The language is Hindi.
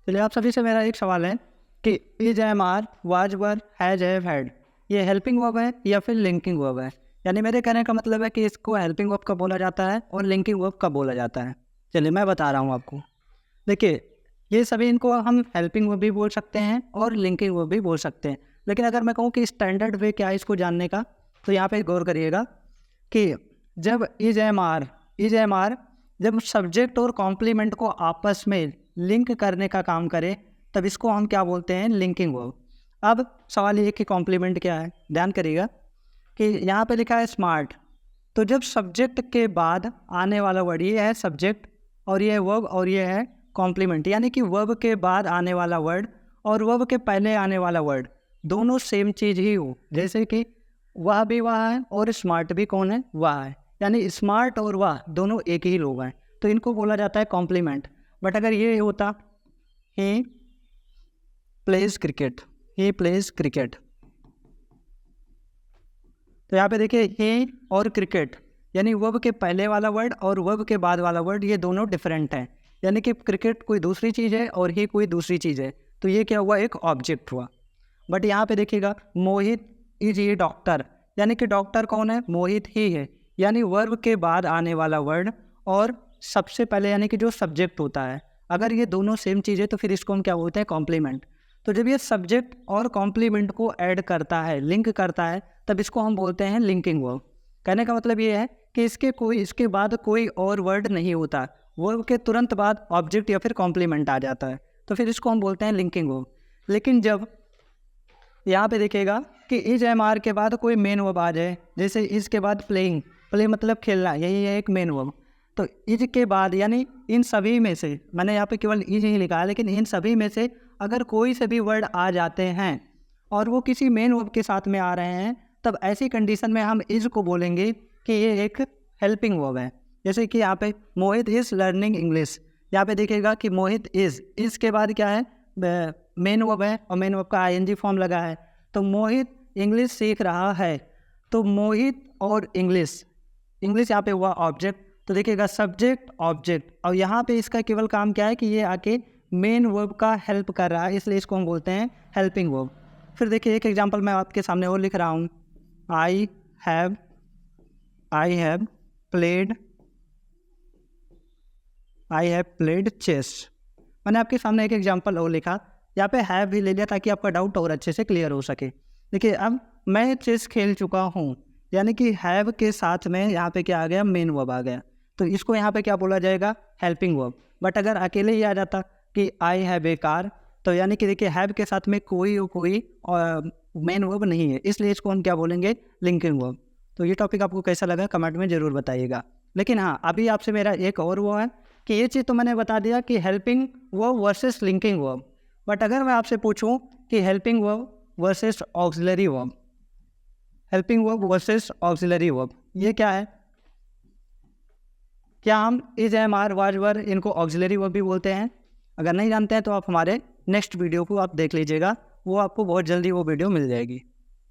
चलिए, आप सभी से मेरा एक सवाल है कि is am are was were has have had, ये हेल्पिंग वर्ब है या फिर लिंकिंग वर्ब है? यानी मेरे कहने का मतलब है कि इसको हेल्पिंग वर्ब कब बोला जाता है और लिंकिंग वर्ब कब बोला जाता है। चलिए मैं बता रहा हूँ आपको। देखिए, ये सभी इनको हम हेल्पिंग वर्ब भी बोल सकते हैं और लिंकिंग वर्ब भी बोल सकते हैं। लेकिन अगर मैं कहूँ कि स्टैंडर्ड वे क्या है इसको जानने का, तो यहाँ पे गौर करिएगा कि जब इज एम आर जब सब्जेक्ट और कॉम्प्लीमेंट को आपस में लिंक करने का काम करे, तब इसको हम क्या बोलते हैं? Linking verb. अब सवाल ये कि कॉम्प्लीमेंट क्या है, ध्यान करिएगा कि यहाँ पे लिखा है स्मार्ट। तो जब सब्जेक्ट के बाद आने वाला वर्ड, ये है सब्जेक्ट और ये है वर्ब और ये है कॉम्प्लीमेंट, यानी कि वर्ब के बाद आने वाला वर्ड और वर्ब के पहले आने वाला वर्ड दोनों सेम चीज़ ही हो। जैसे कि वह भी वह है और स्मार्ट भी कौन है? वह है। यानी स्मार्ट और वह दोनों एक ही लोग हैं, तो इनको बोला जाता है कॉम्प्लीमेंट। बट अगर ये होता he plays cricket, he plays cricket, तो यहाँ पे देखिए ही और क्रिकेट, यानी वर्ब के पहले वाला वर्ड और वर्ब के बाद वाला वर्ड ये दोनों डिफरेंट हैं। यानी कि क्रिकेट कोई दूसरी चीज़ है और ही कोई दूसरी चीज़ है, तो ये क्या हुआ? एक ऑब्जेक्ट हुआ। बट यहाँ पे देखिएगा मोहित इज ये डॉक्टर, यानी कि डॉक्टर कौन है? मोहित ही है। यानी वर्ब के बाद आने वाला वर्ड और सबसे पहले यानी कि जो सब्जेक्ट होता है, अगर ये दोनों सेम चीज़ है तो फिर इसको हम क्या बोलते हैं? कॉम्प्लीमेंट। तो जब ये सब्जेक्ट और कॉम्प्लीमेंट को ऐड करता है, लिंक करता है, तब इसको हम बोलते हैं लिंकिंग वर्ब। कहने का मतलब ये है कि इसके बाद कोई और वर्ड नहीं होता, वर्ब के तुरंत बाद ऑब्जेक्ट या फिर कॉम्प्लीमेंट आ जाता है, तो फिर इसको हम बोलते हैं लिंकिंग वर्ब। लेकिन जब यहाँ पे देखिएगा कि इज एम आर के बाद कोई मेन वर्ब आ जाए, जैसे इज के बाद प्लेइंग, प्ले मतलब खेलना, यही है एक मेन वर्ब। तो इज के बाद यानी इन सभी में से, मैंने यहाँ पे केवल इज ही लिखा है, लेकिन इन सभी में से अगर कोई से भी वर्ड आ जाते हैं और वो किसी मेन वर्ब के साथ में आ रहे हैं, तब ऐसी कंडीशन में हम इज को बोलेंगे कि ये एक हेल्पिंग वर्ब है। जैसे कि यहाँ पे मोहित इज़ लर्निंग इंग्लिश, यहाँ पे देखिएगा कि मोहित इज़ के बाद क्या है? मेन वर्ब है और मेन वर्ब का आईएनजी फॉर्म लगा है, तो मोहित इंग्लिश सीख रहा है। तो मोहित और इंग्लिश यहाँ पे हुआ ऑब्जेक्ट, तो देखिएगा सब्जेक्ट ऑब्जेक्ट, और यहाँ पे इसका केवल काम क्या है कि ये आके मेन वर्ब का हेल्प कर रहा है, इसलिए इसको हम बोलते हैं हेल्पिंग वर्ब। फिर देखिए एक एग्जांपल मैं आपके सामने और लिख रहा हूँ, आई हैव प्लेड चेस। मैंने आपके सामने एक एग्जांपल और लिखा, यहाँ पे हैव भी ले लिया ताकि आपका डाउट और अच्छे से क्लियर हो सके। देखिए अब मैं चेस खेल चुका हूँ, यानी कि हैव के साथ में यहाँ पे क्या आ गया? मेन वर्ब आ गया, तो इसको यहाँ पे क्या बोला जाएगा? Helping verb. बट अगर अकेले ही आ जाता कि आई हैव ए कार, तो यानी कि देखिए हैव के साथ में कोई मेन वर्ब नहीं है, इसलिए इसको हम क्या बोलेंगे? Linking verb. तो ये टॉपिक आपको कैसा लगा कमेंट में ज़रूर बताइएगा। लेकिन हाँ, अभी आपसे मेरा एक और वो है कि ये चीज़ तो मैंने बता दिया कि helping verb versus linking verb. But अगर मैं आपसे पूछूं कि helping verb versus auxiliary verb, helping verb versus auxiliary verb, ये क्या है? क्या हम is am are was were इनको ऑक्सिलरी वर्ब भी बोलते हैं? अगर नहीं जानते हैं तो आप हमारे नेक्स्ट वीडियो को आप देख लीजिएगा, वो आपको बहुत जल्दी वो वीडियो मिल जाएगी।